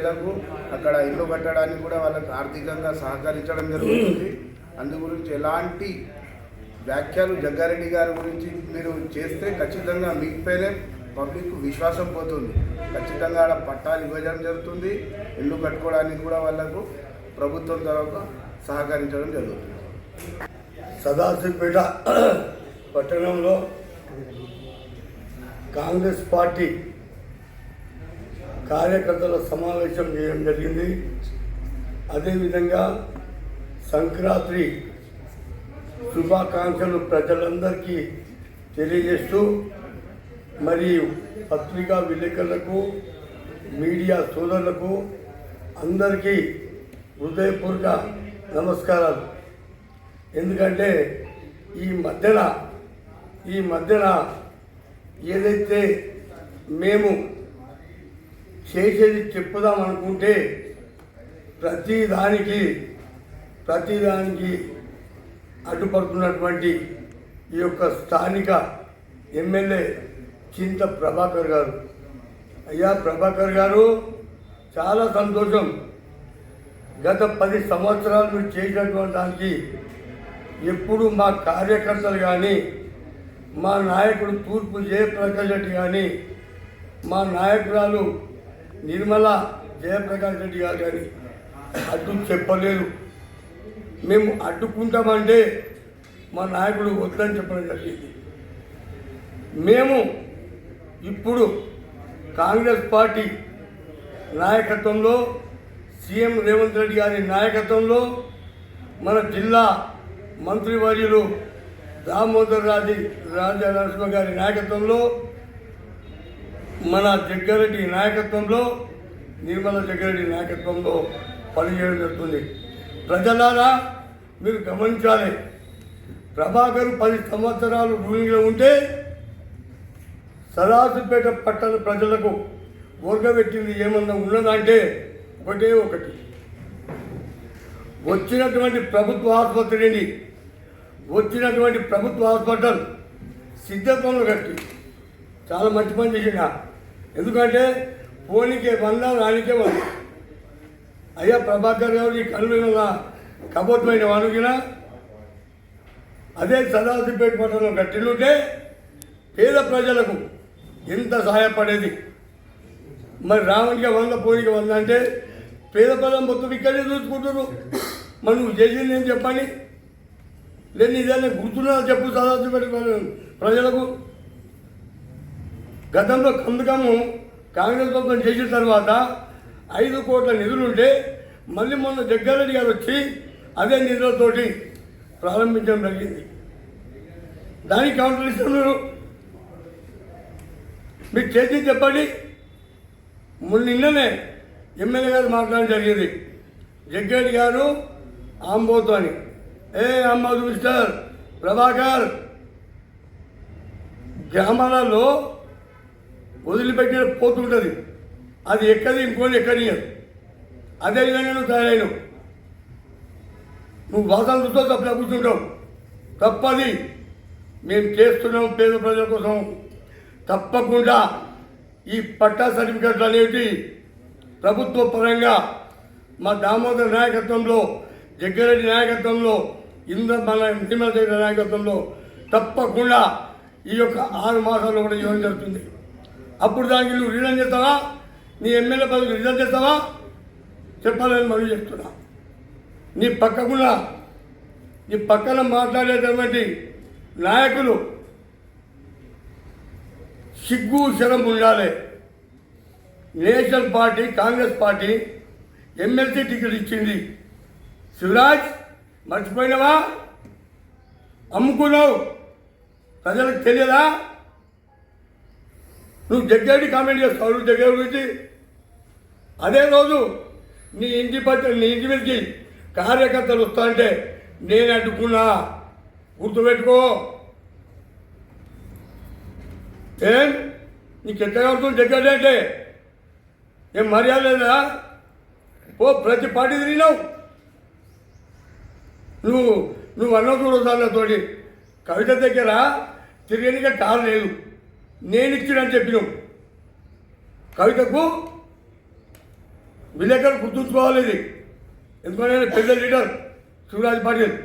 ప్రజలకు అక్కడ ఇల్లు కట్టడానికి కూడా వాళ్ళకి ఆర్థికంగా సహకరించడం జరుగుతుంది. అందు గురించి ఎలాంటి వ్యాఖ్యలు జగ్గారెడ్డి గారి గురించి మీరు చేస్తే ఖచ్చితంగా మీపైనే పబ్లిక్ విశ్వాసం పోతుంది. ఖచ్చితంగా ఆడ పట్టాలు ఇవ్వడం జరుగుతుంది. ఇల్లు కట్టుకోవడానికి కూడా వాళ్ళకు ప్రభుత్వం తరఫున సహకరించడం జరుగుతుంది. సదాశివపేట పట్టణంలో కాంగ్రెస్ పార్టీ కార్యకర్తల సమావేశం చేయడం జరిగింది. అదేవిధంగా సంక్రాంతి శుభాకాంక్షలు ప్రజలందరికీ తెలియజేస్తూ మరియు పత్రికా విలేకరులకు మీడియా సోదరులకు అందరికీ హృదయపూర్వక నమస్కారాలు. ఎందుకంటే ఈ మధ్యన ఏదైతే మేము చేసేది చెప్పుదామనుకుంటే ప్రతిదానికి అడ్డుపడుతున్నటువంటి ఈ యొక్క స్థానిక ఎమ్మెల్యే చింత ప్రభాకర్ గారు. అయ్యా ప్రభాకర్ గారు, చాలా సంతోషం. గత 10 సంవత్సరాలు మీరు చేసినటువంటి దానికి ఎప్పుడు మా కార్యకర్తలు కానీ, మా నాయకుడు తూర్పు జయప్రకాష్ రెడ్డి కానీ, మా నాయకురాలు నిర్మలా జయప్రకాష్ రెడ్డి గారు కానీ అడ్డు చెప్పలేదు. మేము అడ్డుకుంటామంటే మా నాయకుడు వద్దని చెప్పడం జరిగింది. మేము ఇప్పుడు కాంగ్రెస్ పార్టీ నాయకత్వంలో, సీఎం రేవంత్ రెడ్డి గారి నాయకత్వంలో, మన జిల్లా మంత్రివర్యులు దామోదర్ రాజనరసింహ గారి నాయకత్వంలో, మన జగ్గారెడ్డి నాయకత్వంలో, నిర్మల జగ్గారెడ్డి నాయకత్వంలో పనిచేయడం జరుగుతుంది. ప్రజలారా మీరు గమనించాలి. ప్రభాకర్ 10 సంవత్సరాలు రూలింగ్లో ఉంటే సదాశివపేట పట్టణ ప్రజలకు వర్గపెట్టింది ఏమన్నా ఉన్నదంటే ఒకటి వచ్చినటువంటి ప్రభుత్వ ఆసుపత్రిని, వచ్చినటువంటి ప్రభుత్వ హాస్పిటల్ సిద్ధత్వంలో కట్టి చాలా మంచి పని చేసిన. ఎందుకంటే పోనీకే 100 రానికే 100. అయ్యా ప్రభాకర్ గారు, ఈ కళ్ళు కబోత్మైన వానుగిన అదే సదాశివపేట పట్టణంలో కట్టినుంటే పేద ప్రజలకు ఎంత సహాయపడేది. మరి రావణికి 100 పోనీకి 100 అంటే పేద ప్రజలు మొత్తం ఇక్కడే చూసుకుంటున్నారు. మరి నువ్వు చేసింది ఏం చెప్పని లేదు, ఇదేనా గుర్తున్నా చెప్పు సదాశివపేట ప్రజలకు. గతంలో కందుకము కాంగ్రెస్ ప్రభుత్వం చేసిన తర్వాత 5 కోట్ల నిధులుంటే మళ్ళీ మొన్న జగ్గారెడ్డి గారు వచ్చి అదే నిధులతోటి ప్రారంభించడం జరిగింది. దానికి కౌంటర్ ఇస్తున్నారు. మీరు చేసి చెప్పండి. నిన్ననే ఎమ్మెల్యే గారు మాట్లాడడం జరిగింది. జగ్గారెడ్డి గారు ఆంబోతో అని, ఆంబోతు మిస్టర్ ప్రభాకర్, గ్రామాలలో వదిలిపెట్టిన పోతుంటుంది, అది ఎక్కది ఇంకోటి ఎక్కడియదు. అదేవిధంగా నువ్వు తయారైన నువ్వు వాసనలతో తప్ప కూర్చుంటావు. తప్పది మేము చేస్తున్నాం పేద ప్రజల కోసం. తప్పకుండా ఈ పట్టా సర్టిఫికెట్లు అనేవి ప్రభుత్వ పరంగా మా దామోదర్ నాయకత్వంలో, జగ్గారెడ్డి నాయకత్వంలో, మన నిర్మల జగన్ నాయకత్వంలో తప్పకుండా ఈ యొక్క 6 మాసాల్లో కూడా ఇవ్వడం జరుగుతుంది. అప్పుడు దానికి నువ్వు రిజైన్ చేస్తావా? నీ ఎమ్మెల్యే పదవికి రిజైన్ చేస్తావా? చెప్పాలని మనం చెప్తున్నా. నీ పక్కన మాట్లాడేటటువంటి నాయకులు సిగ్గు శరం ఉండాలి. National party Congress party MLC ticket ఇచ్చింది. శివరాజ్ మర్చిపోయినావా? అమ్ముకున్నావు, ప్రజలకు తెలియదా? నువ్వు జగ్గారెడ్డి కామెంట్ చేస్తావు. నువ్వు జగ్గారెడ్డి గురించి అదే రోజు నీ ఇంటి మీదకి కార్యకర్తలు వస్తా అంటే నేను అడ్డుకున్నా. గుర్తుపెట్టుకో. ఏం నీకు ఎట్లా కడుతుంది జగ్గారెడ్డి అంటే? ఏం మర్యాద లేదా? ప్రతి పార్టీ తిరిగినావు. నువ్వు అన్నతోటి కవిత దగ్గర తిరిగనిగా కారు లేదు, నేను ఇచ్చినని చెప్పినావు. కవితకు విలేకరులు గుర్తుంచుకోవాలి ఇది. ఎందుకంటే ఆయన పెద్ద లీడర్ శివరాజ్ పాటిల్.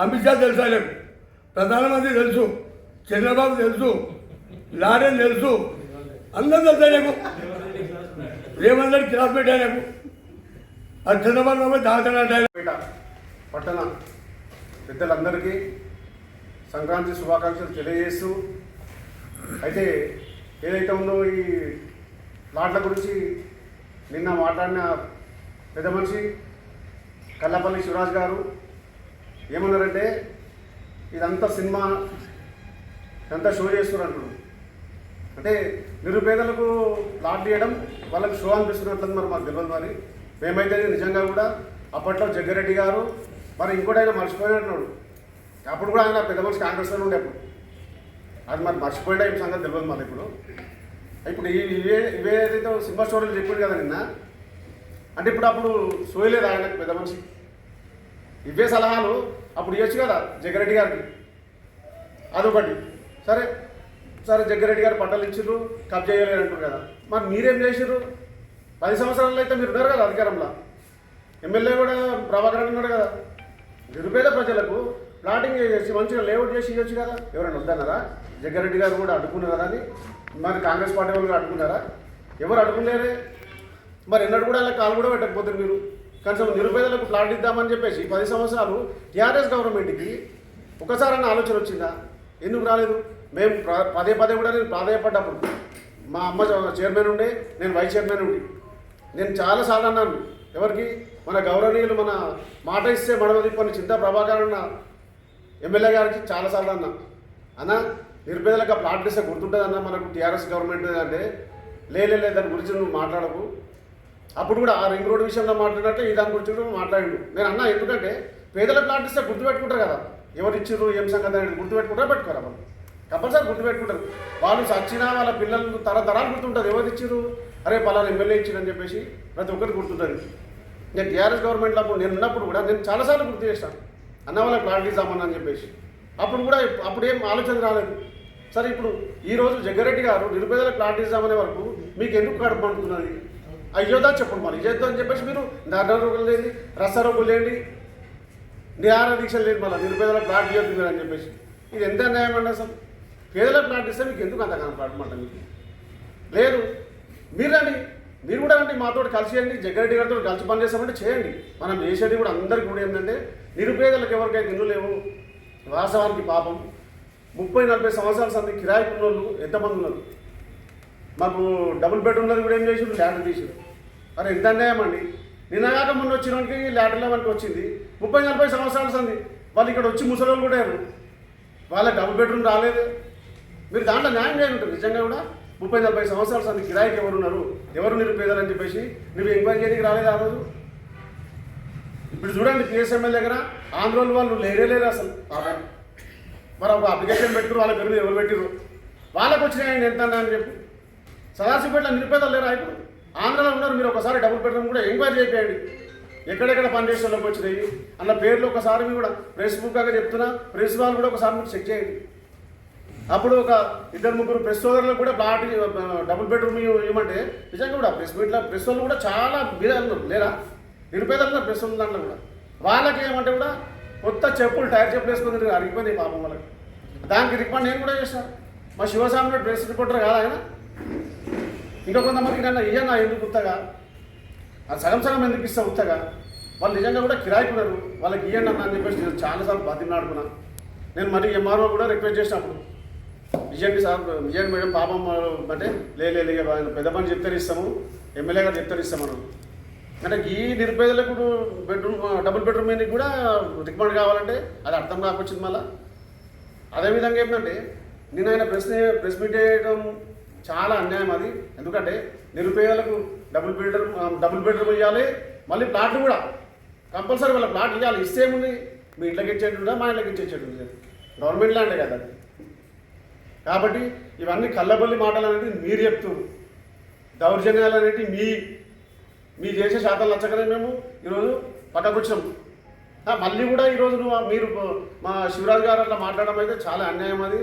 అమిత్ షా తెలుసు ఆయనకు, ప్రధానమంత్రి తెలుసు, చంద్రబాబు తెలుసు, లాడెన్ తెలుసు, అందరూ తెలుసు ఆయనకు. రేవంత్ రెడ్డి క్లాస్మేట్ ఆయనకు. అది చంద్రబాబు నాయుడు దాచాడు. పట్టణ పెద్దలందరికీ సంక్రాంతి శుభాకాంక్షలు తెలియజేస్తూ, అయితే ఏదైతే ఉందో ఈ ప్లాట్ల గురించి నిన్న మాట్లాడిన పెద్ద మనిషి కల్లపల్లి శివరాజ్ గారు ఏమన్నారంటే ఇదంతా సినిమా, ఇదంతా షో చేస్తున్నారు అంటున్నారు. అంటే నిరుపేదలకు ప్లాట్లు ఇవ్వడం వాళ్ళకి షో అనిపిస్తున్నట్లేదు. మరి మాకు తెలియదు. మరి మేమైతే నిజంగా కూడా అప్పట్లో జగ్గారెడ్డి గారు మరి ఇంకోటి ఆయన మర్చిపోయినట్టున్నాడు. అప్పుడు కూడా ఆయన పెద్ద మనిషి కాంగ్రెస్లో ఉండే అప్పుడు. అది మరి మర్చిపోయినా ఈ సంగతి తెలియదు. మరి ఇప్పుడు ఇవే ఏదైతే సినిమా స్టోరీలు చెప్పాడు కదా నిన్న, అంటే అప్పుడు సోయలేదు ఆయన పెద్ద మనిషి. ఇవే సలహాలు అప్పుడు ఇవ్వచ్చు కదా జగ్గారెడ్డి గారికి. అదొకటి. సరే సరే జగ్గారెడ్డి గారు పట్టాలు ఇచ్చిర్రు, కబ్జా చేయలేరు అంటారు కదా. మరి మీరేం చేసిర్రు? 10 సంవత్సరాలు అయితే మీరు ఉన్నారు కదా అధికారంలో. ఎమ్మెల్యే కూడా ప్రభాకర్ ఉన్నాడు కదా. నిరుపేద ప్రజలకు ప్లాటింగ్ చేసి మంచిగా లేఅవుట్ చేసి ఇవ్వచ్చు కదా. ఎవరైనా వద్దన్నారా? జగ్గారెడ్డి గారు కూడా అడ్డుకున్నారు కదా అని. మరి కాంగ్రెస్ పార్టీ వాళ్ళు కూడా అడ్డుకున్నారా? ఎవరు అడ్డుకునేరే? మరి ఎన్నడూ కూడా అలా కాలు కూడా పెట్టకపోతుంది మీరు. కనీసం నిరుపేదలకు ప్లాట్ ఇద్దామని చెప్పేసి 10 సంవత్సరాలు టీఆర్ఎస్ గవర్నమెంట్కి ఒకసారన్న ఆలోచన వచ్చిందా? ఎందుకు రాలేదు? మేము పదే కూడా నేను ప్రాధాయపడ్డప్పుడు మా అమ్మ చైర్మన్ ఉండే, నేను వైస్ చైర్మన్ ఉండి నేను చాలాసార్లు అన్నాను. ఎవరికి? మన గౌరవనీయులు మన మాట ఇస్తే మడవ తిప్పని చింతా ప్రభాకర్ అన్న ఎమ్మెల్యే గారికి చాలాసార్లు అన్న నిరుపేదలకు ఆ ప్లాట్ ఇస్తే గుర్తుంటుంది అన్న మనకు టీఆర్ఎస్ గవర్నమెంట్ అంటే లేదు దాని గురించి నువ్వు మాట్లాడకు. అప్పుడు కూడా ఆ రింగ్ రోడ్ విషయంలో మాట్లాడినట్టే ఈ దాని గురించి కూడా మాట్లాడిండు. నేను అన్నా ఎందుకంటే పేదల ప్లాట్ ఇస్తే గుర్తుపెట్టుకుంటారు కదా, ఎవరు ఇచ్చిర్రు ఏం సంగతి అనేది గుర్తుపెట్టుకుంటారా పెట్టుకోరా? వాళ్ళు కంపల్సరీ గుర్తుపెట్టుకుంటారు. వాళ్ళు చచ్చినా వాళ్ళ పిల్లలు తరతరాలు గుర్తుంటుంది. ఎవరు ఇచ్చిర్రు? అరే పలానా ఎమ్మెల్యే ఇచ్చిరని చెప్పేసి ప్రతి ఒక్కరికి గుర్తుంటుంది. నేను టీఆర్ఎస్ గవర్నమెంట్లో అప్పుడు నేను ఉన్నప్పుడు కూడా నేను చాలాసార్లు గుర్తు చేశాను అన్న వాళ్ళకి ప్లాట్ ఇద్దామని అని చెప్పేసి. అప్పుడు ఏం ఆలోచన రాలేదు. సరే ఇప్పుడు ఈరోజు జగ్గారెడ్డి గారు నిరుపేదలకు ప్లాట్ ఇద్దామనే వరకు మీకు ఎందుకు కడుపు అంటున్నది? అయ్యోదా చెప్పండి. మరి ఇచ్చేద్దాం అని చెప్పేసి మీరు ధర్నారోగులు లేని, రస్తారోగులు లేండి, నిరాహార దీక్షలు లేదు, మళ్ళీ నిరుపేదలకు ప్లాట్ ఇవ్వద్దు అని చెప్పేసి. ఇది ఎంత న్యాయం అండి అసలు? పేదలకు ప్లాట్ ఇస్తే మీకు ఎందుకు అంతగానో ప్లాట్ మాట మీకు లేదు. మీరు రండి, మీరు కూడా రండి, మాతో కలిసి చేయండి. జగ్గారెడ్డి గారితో కలిసి పనిచేస్తామంటే చేయండి. మనం చేసేది కూడా అందరికీ కూడా ఏంటంటే నిరుపేదలకు ఎవరికైతే ఇల్లు లేవు, వాస్తవానికి పాపం 30-40 సంవత్సరాల సంది కిరాయి ఉన్నోళ్ళు ఎంతమంది ఉన్నారు? మాకు డబుల్ బెడ్ ఉన్నది కూడా ఏం చేసి ల్యాటర్ తీసారు. అరే ఎంత అన్యాయం అండి. నిన్నగాక మొన్న వచ్చినోడికి ల్యాటర్లో మనకి వచ్చింది 30-40 సంవత్సరాల సంది. వాళ్ళు ఇక్కడ వచ్చి ముసలోళ్ళు కూడా అయ్యారు, వాళ్ళకి డబుల్ బెడ్రూమ్ రాలేదు. మీరు దాంట్లో న్యాయం చేయాలంటారు. నిజంగా కూడా 30-40 సంవత్సరాల సంది కిరాయికి ఎవరున్నారు, ఎవరు నిరుపేదలని చెప్పేసి నువ్వు ఎంక్వైరీ చేయడానికి రాలేదు ఆ రోజు. ఇప్పుడు చూడండి పిఎస్ఎంఎల్ దగ్గర ఆంధ్రోలు వాళ్ళు లేరు అసలు. మరి ఒక అప్లికేషన్ పెట్టారు, వాళ్ళ పేరు ఎవరు పెట్టారు? వాళ్ళకి వచ్చినాయండి ఎంత అని చెప్పి. సదాశివపేటలో నిరుపేదలు లేరా? ఇప్పుడు ఆంధ్రాలో ఉన్నారు. మీరు ఒకసారి డబుల్ బెడ్రూమ్ కూడా ఎంక్వైరీ చేయండి. ఎక్కడెక్కడ పనిచేసేలోకి వచ్చినాయి అన్న పేర్లు ఒకసారి మీరు కూడా ప్రెస్ బుక్గా చెప్తున్నా, ప్రెస్ వాళ్ళు కూడా ఒకసారి మీరు చెక్ చేయండి. అప్పుడు ఒక 2-3 ప్రెస్ సోదరులకు కూడా ప్లాట్ డబుల్ బెడ్రూమ్ ఇవ్వమంటే నిజంగా కూడా ప్రెస్ మీట్లో ప్రెస్ వాళ్ళు కూడా చాలా మీరు లేరా? నిరుపేదలు ప్రెస్ ఉన్న దాంట్లో కూడా వాళ్ళకి ఏమంటే కూడా కొత్త చెప్పులు టైర్ చెప్పులు వేసుకుని అరిగిపోయినాయి పాపం వాళ్ళకి. దానికి రికమెండ్ నేను కూడా చేశాను. మా శివస్వామి ప్రెస్ రిపోర్టర్ కాదు ఆయన. ఇంకా కొంతమందికి నన్ను ఇయ్యన్నా ఎందుకు ఉత్తగా, అది సగం ఎందుకు ఇస్తా ఉత్తగా? వాళ్ళు నిజంగా కూడా కిరాయికున్నారు, వాళ్ళకి ఇయ్యండి అన్న అని చెప్పేసి నేను చాలాసార్లు బతిమలాడుకున్నా. నేను మరి ఎంఆర్ఓ కూడా రిక్వెస్ట్ చేసినప్పుడు ఇయ్యండి సార్, ఇయ్యండి మేడం పాపం అంటే లేదు పెద్ద పని చెప్తారు ఇస్తాము, ఎమ్మెల్యే గారు చెప్తారు ఇస్తామన్నాను. అంటే ఈ నిరుపేదలకు బెడ్రూమ్ డబుల్ బెడ్రూమ్ మీద కూడా రికమెండ్ కావాలంటే అది అర్థం కాకొచ్చింది. మళ్ళీ అదేవిధంగా ఏంటంటే నేను ఆయన ప్రెస్ మీట్ చేయడం చాలా అన్యాయం అది. ఎందుకంటే నిరుపేదలకు డబుల్ బెడ్రూమ్ ఇవ్వాలి, మళ్ళీ ప్లాట్లు కూడా కంపల్సరీ వాళ్ళ ప్లాట్ ఇవ్వాలి. ఇస్తే ఏముంది? మీ ఇంట్లోకి ఇచ్చేటుందా, మా ఇంట్లోకి ఇచ్చేటట్టు గవర్నమెంట్ ల్యాండే కదా అది. కాబట్టి ఇవన్నీ కళ్ళబొల్లి మాటలు అనేది మీరు చెప్తున్నారు, దౌర్జన్యాలు అనేవి మీ చేసే శాతం నచ్చకనే మేము ఈరోజు పక్కకు వచ్చినాం. మళ్ళీ కూడా ఈరోజు మీరు మా శివరాజ్ గారు అట్లా మాట్లాడడం అయితే చాలా అన్యాయం అది.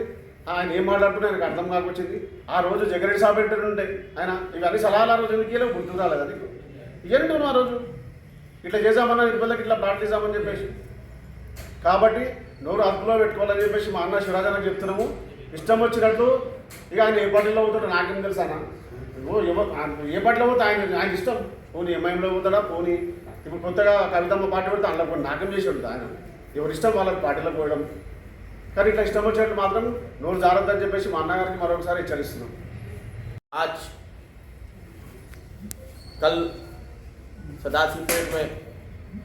ఆయన ఏం మాట్లాడుతున్నా ఆయనకు అర్థం కాకొచ్చింది. ఆ రోజు జగ్గారెడ్డి సాబ్ ఉంటే ఆయన ఇవన్నీ సలహాలు ఆ రోజు ఎందుకు గుర్తు రాలేదు. అది ఇయ్యండి ఆ రోజు ఇట్లా చేసామన్నా ఇబ్బందికి ఇట్లా ప్లాట్ చేసామని చెప్పేసి. కాబట్టి నోరు అదుపులో పెట్టుకోవాలని చెప్పేసి మా అన్న శివరాజానికి చెప్తున్నాము. ఇష్టం వచ్చినట్లు ఇక ఆయన ఏ పార్టీలో పోతాడో నాకేం తెలుసు అన్న. ఏ పార్టీలో పోతే ఆయన ఇష్టం. పోనీ ఎంఐఎంలో పోతాడా, పోనీ ఇప్పుడు కొత్తగా కవితమ్మ పార్టీ పెడితే అందులో పోనీ నాకేం చేసి ఉంటుంది ఆయన. ఎవరి ఇష్టం వాళ్ళకి పార్టీలో పోవడం. కానీ ఇట్లా ఇష్టం వచ్చినట్లు మాత్రం నోరు జారద్దని చెప్పేసి మా అన్నగారికి మరొకసారి హెచ్చరిస్తున్నాం. आज कल सदाशिवपेट में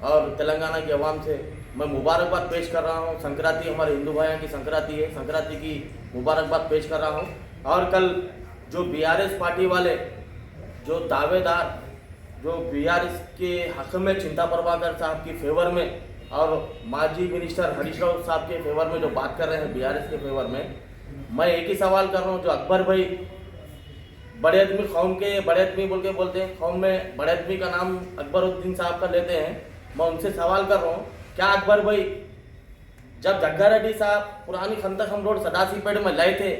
और तेलंगाना की आवाम से मैं मुबारकबाद पेश कर रहा हूँ। संक्रांति हमारे हिंदू भाइयों की संक्रांति है, संक्रांति की मुबारकबाद पेश कर रहा हूँ। और कल जो बीआरएस पार्टी वाले जो दावेदार जो बीआरएस के हक में चिंता प्रभाकर साहब की फेवर में और माजी मिनिस्टर हरीश राव साहब के फेवर में जो बात कर रहे हैं बीआरएस के फेवर में, मैं एक ही सवाल कर रहा हूँ। जो अकबर भाई बड़े आदमी कौम के बड़े आदमी बोल के बोलते हैं, कौम में बड़े आदमी का नाम अकबरुद्दीन साहब का लेते हैं, मैं उनसे सवाल कर रहा हूँ, क्या अकबर भाई जब जग्गा रेड्डी साहब पुरानी खंदकम रोड सदाशिवपेट में लाए थे,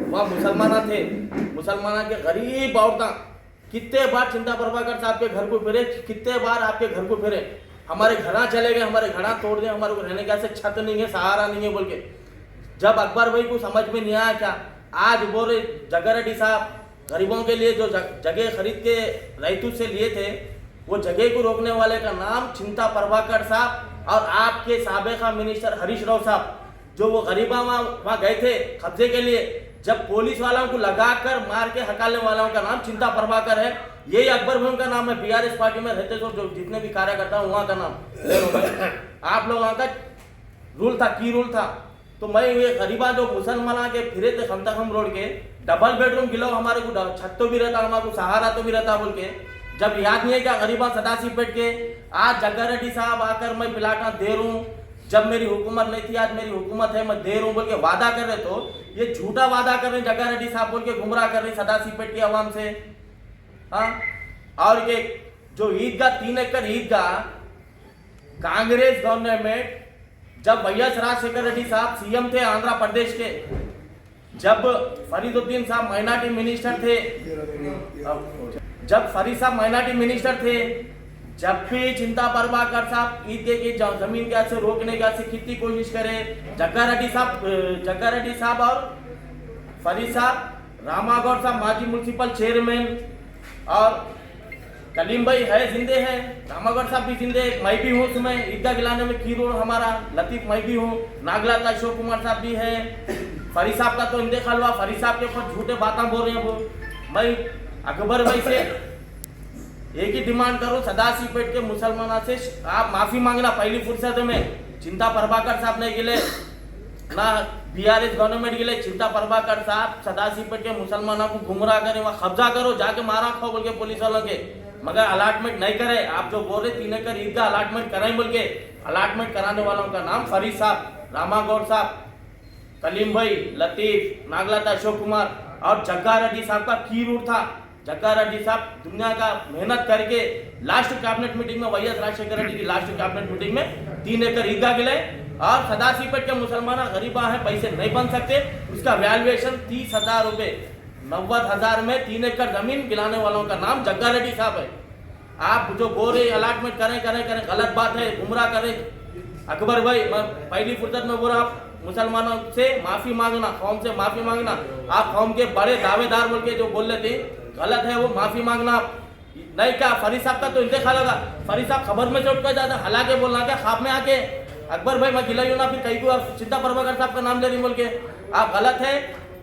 वहाँ मुसलमान थे, मुसलमान के गरीब औरतें कितने बार चिंता प्रभाकर साहब के घर को फिरे, कितने बार आपके घर को फिरे, हमारे घर चले गए, हमारे घर तोड़ दिए, हमारे को रहने का छत नहीं है, सहारा नहीं है बोल के। जब अकबर भाई को समझ में नहीं आया क्या, आज बोल रहे जग्गा रेड्डी साहब गरीबों के लिए जो जगह खरीद के रैतू से लिए थे, वो जगह को रोकने वाले का नाम चिंता प्रभाकर साहब और आपके साबिका मिनिस्टर हरीश राव साहब, जो वो गरीबा वहाँ गए थे कब्जे के लिए, जब पुलिस वालों को लगाकर मार के हकालने वालों का नाम चिंता प्रभाकर है। यही अकबर भाई का नाम है। बीआरएस पार्टी में रहते तो जो जितने भी कार्यकर्ता हैं वहाँ का नाम ले लो भाई। आप लोग वहाँ का रूल था, की रूल था। तो मैं ये गरीबा जो मुसलमान के फिरे थे खमतखम रोड के, डबल बेडरूम गिलो, हमारे को छत तो भी रहता, हमारे को सहारा तो भी रहता बोल के, जब याद नहीं है क्या गरीबा सदाशिवपेट के, आज जग्गा रेड्डी साहब आकर मैं प्लाटा दे रहा हूँ, जब मेरी हुकूमत नहीं थी आज मेरी हुकूमत है मैं दे रहा हूँ बोल के वादा कर रहे, तो ये झूठा वादा कर रहे जग्गा रेड्डी साहब बोल के गुमराह कर रहे सदाशिवपेट की आवाम से। हाँ, और ये जो ईदगाह 3 एकड़ ईदगाह कांग्रेस गवर्नमेंट, जब वैएस राजशेखर रेड्डी साहब सीएम थे आंध्र प्रदेश के, जब फरीदुद्दीन साहब माइनॉरिटी मिनिस्टर थे, जब फरीद साहब माइनॉरिटी मिनिस्टर थे, जब भी चिंता प्रभाकर साहब ईदगाह की जमीन के से रोकने का से कितनी कोशिश करे, जग्गा रेड्डी साहब और फरीद साहब, रामागौड़ साहब माजी म्यूनसिपल चेयरमैन और कलीम भाई है जिंदे हैं, रामागढ़ साहब भी जिंदे, मैं भी हूँ उसमें ईदगाह गिलाने में की रोल हमारा लतीफ मैं भी हूँ, नागलाता अशोक कुमार साहब भी है, फरीद साहब का तो इंतकाल हुआ, फरीद साहब के ऊपर झूठे बातें बोल रहे हैं वो। मैं अकबर भाई से एक ही डिमांड करूँ, सदाशिवपेट के मुसलमानों से आप माफी मांगना पहली फुर्सत में। चिंता प्रभाकर साहब नहीं गिले ना बीआरएस गवर्नमेंट गिले, चिंता प्रभाकर साहब सदाशिवपेट के मुसलमानों को गुमराह करे, वहाँ कब्जा करो, जाके मारा खाओ बोल के पुलिस वालों के, मगर अलाटमेंट नहीं करे। आप जो बोल रहे 3 एकड़ ईदगाह अलाटमेंट कराएं बोल के, अलाटमेंट कराने वालों का नाम फरीद साहब, रामागौड़ साहब, कलीम भाई, लतीफ, नागलाता अशोक कुमार और जग्गा रेड्डी साहब का की रूट था। जग्गा रेड्डी साहब दुनिया का मेहनत करके लास्ट कैबिनेट मीटिंग में वैएस राजशेखर रेड्डी की लास्ट कैबिनेट मीटिंग में 3 एकड़ ईदगाह गिले और सदाशिवपेट के मुसलमान गरीबा है, पैसे नहीं बन सकते, उसका वैल्यूएशन 30,000 रुपये, 90,000 में 3 एकड़ जमीन गिलाने वालों का नाम जग्गा रेड्डी साहब है। आप जो बोल रहे अलाटमेंट करें गलत बात है, गुमराह करें। अकबर भाई मैं पहली फुर्सत में बोल रहा, मुसलमानों से माफी मांगना, कौम से माफी मांगना। आप कौम के बड़े दावेदार बोल के जो बोल रहे थे गलत है, वो माफी मांगना नहीं। क्या फरीद साहब का तो इंतकाल होगा, फरीद साहब खबर में से उठकर जाता, हालांकि बोलना क्या ख्वाब में आके अकबर भाई मैं गिलाई हूँ ना, फिर कहीं को चिंता प्रभाकर साहब का नाम ले रही बोल के, आप गलत है।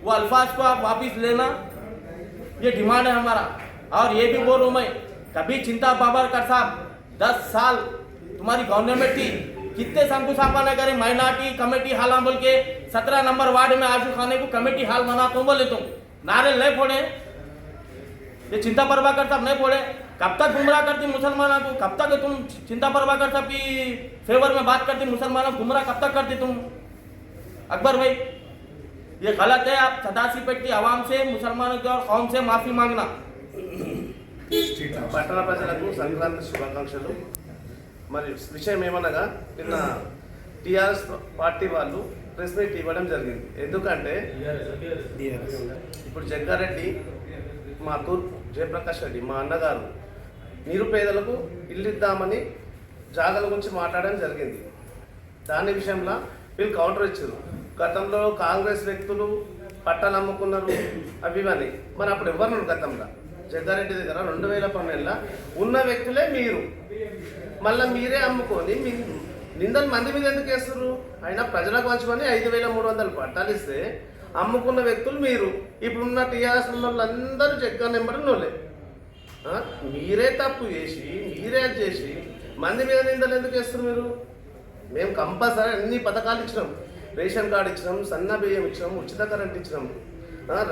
वो अल्फाज को आप वापिस लेना, ये डिमांड है हमारा। और ये भी बोल रहा हूँ मैं, कभी चिंता प्रभाकर साहब 10 साल तुम्हारी गवर्नमेंट थी, कितने शंकुस्थापना न करे, माइनॉरिटी कमेटी हाल बोल के 17 नंबर वार्ड में आशू खाने को कमेटी हाल बना तुम बोले, तुम नारे नहीं फोड़े, ये चिंता प्रभाकर साहब नहीं फोड़े। कब तक गुमराह करती मुसलमानों को, कब तक तुम चिंता प्रभाकर साहब की फेवर में बात करती, मुसलमानों को गुमराह कब तक करती तुम? अकबर भाई ये गलत है। आप सदाशिवपेट की आवाम से, मुसलमानों की और कौम से माफी मांगना। పట్టణ ప్రజలకు సంక్రాంతి శుభాకాంక్షలు। మరి విషయం ఏమనగా నిన్న టీఆర్ఎస్ పార్టీ వాళ్ళు ప్రెస్ మీట్ ఇవ్వడం జరిగింది. ఎందుకంటే ఇప్పుడు జగ్గారెడ్డి, మా తూర్పు జయప్రకాష్ రెడ్డి మా అన్నగారు నిరుపేదలకు ఇల్లు ఇద్దామని జాగాల గురించి మాట్లాడడం జరిగింది. దాని విషయంలో వీళ్ళు కౌంటర్ ఇచ్చారు. గతంలో కాంగ్రెస్ వ్యక్తులు పట్టాలు అమ్ముకున్నారు అవి ఇవన్నీ. మరి అప్పుడు ఎవరు గతంలో జగ్గారెడ్డి దగ్గర 2012లో ఉన్న వ్యక్తులే మీరు, మళ్ళీ మీరే అమ్ముకొని మీ నిందలు మంది మీద ఎందుకు వేస్తారు? అయినా ప్రజలకు పంచుకొని 5,300 పట్టాలు ఇస్తే అమ్ముకున్న వ్యక్తులు మీరు. ఇప్పుడున్న టీఆర్ఎస్ వాళ్ళందరూ జగ్గా నెంబర్ నోలే. మీరే తప్పు చేసి మీరే చేసి మంది మీద నిందలు ఎందుకు వేస్తారు మీరు? మేము కంపల్సరీ అన్ని పథకాలు ఇచ్చినాం. రేషన్ కార్డు ఇచ్చినాం, సన్న బియ్యం ఇచ్చినాం, ఉచిత కరెంట్ ఇచ్చినాం,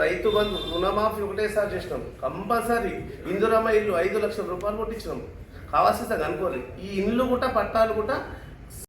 రైతు బంధు రుణమాఫీ ఒకటేసారి చేసినాం. కంపల్సరీ ఇందిరమ్మ ఇల్లు 5 లక్షల రూపాయలు కొట్టించినాం. కావాల్సింది అనుకోలేదు. ఈ ఇల్లు కూడా పట్టాలు కూడా